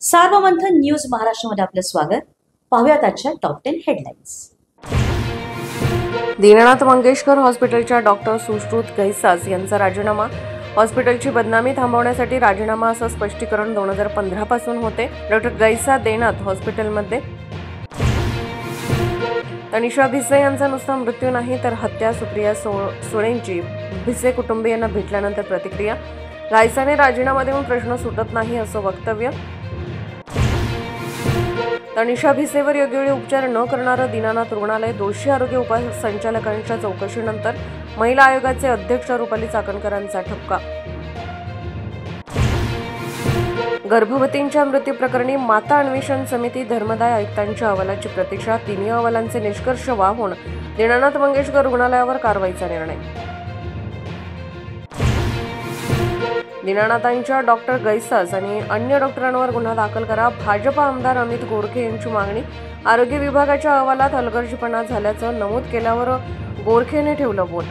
Sarvamanthan news महाराष्ट्रामध्ये आपलं स्वागत। पाहूयात आजच्या टॉप 10 हेडलाईन्स। दीनानाथ मंगेशकर हॉस्पिटलच्या डॉक्टर सुश्रुत गैसास यांचा राजीनामा। हॉस्पिटलची बदनामी थांबवण्यासाठी राजीनामा असं स्पष्टीकरण 2015 पासून होते। डॉक्टर गैसा देनाथ हॉस्पिटलमध्ये। तनिषा भिसे यांचा नुसता मृत्यू नाही तर हत्या। सुप्रिया सुळेंची भिसे कुटुंबियांना भेटल्यानंतर प्रतिक्रिया। गैसाने राजीनामा देऊन प्रश्न सुटत नाही असं वक्तव्य। तनिषा भिसेवर योग्य वेळी उपचार न करणारं दीनानाथ रुग्णालय। दोषी आरोग्य उपसंचालकांच्या चौकशीनंतर महिला आयोगाचे अध्यक्ष रुपाली चाकणकरांचा ठपका। गर्भवतींच्या मृत्यू प्रकरणी माता अन्वेषण समिती धर्मदाय आयुक्तांच्या अहवालाची प्रतीक्षा। तिन्ही अहवालांचे निष्कर्ष वाहून दीनानाथ मंगेशकर रुग्णालयावर कारवाईचा निर्णय। दीनानाथांच्या डॉक्टर गैसास आणि अन्य डॉक्टरांवर गुन्हा दाखल करा। भाजप आमदार अमित गोरखे यांची मागणी। आरोग्य विभागाच्या अहवालात हलगर्जीपणा झाल्याचं नमूद केल्यावर गोरखेने ठेवलं बोल।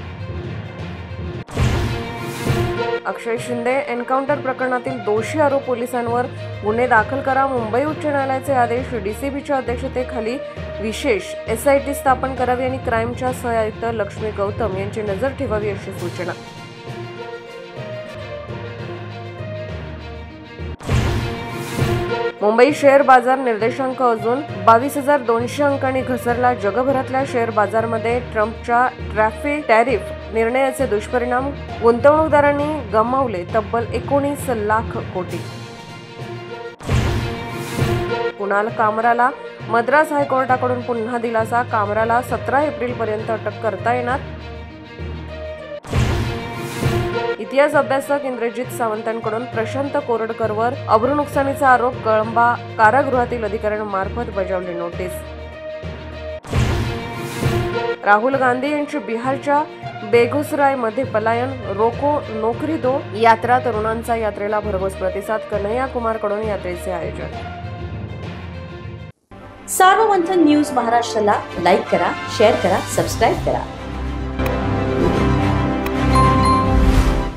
अक्षय शिंदे एन्काउंटर प्रकरणातील दोषी आरोप पोलिसांवर गुन्हे दाखल करा। मुंबई उच्च न्यायालयाचे आदेश। डीसीबीच्या अध्यक्षतेखाली विशेष एसआयटी स्थापन करावी आणि क्राईमच्या सहआयुक्त लक्ष्मी गौतम यांची नजर ठेवावी अशी सूचना। मुंबई शेअर बाजार निर्देशांक अजून 22,200 अंकांनी घसरला। जगभरातल्या शेअर बाजारामध्ये ट्रम्पच्या टॅरिफ निर्णयाचे दुष्परिणाम। गुंतवणूकदारांनी गमावले तब्बल 19 लाख कोटी। कुणाल कामराला मद्रास हायकोर्टाकडून पुन्हा दिलासा। कामराला 17 एप्रिलपर्यंत अटक करता येणार। इतिहास अभ्यासक इंद्रजित सावंतांकडून प्रशांत कोरडकरवर अब्रूनुकसानीचा आरोप। कळंबा कारागृहातील अधिकाऱ्यांमार्फत बजावली नोटीस। राहुल गांधी यांची बिहारच्या बेगुसरायमध्ये पलायन। रोको नोकरी दो यात्रा। तरुणांचा यात्रेला भरघोस प्रतिसाद। कन्हैया कुमारकडून यात्रेचे आयोजन। सार्वमंथन न्यूज महाराष्ट्राला लाईक करा, शेअर करा, सबस्क्राईब करा।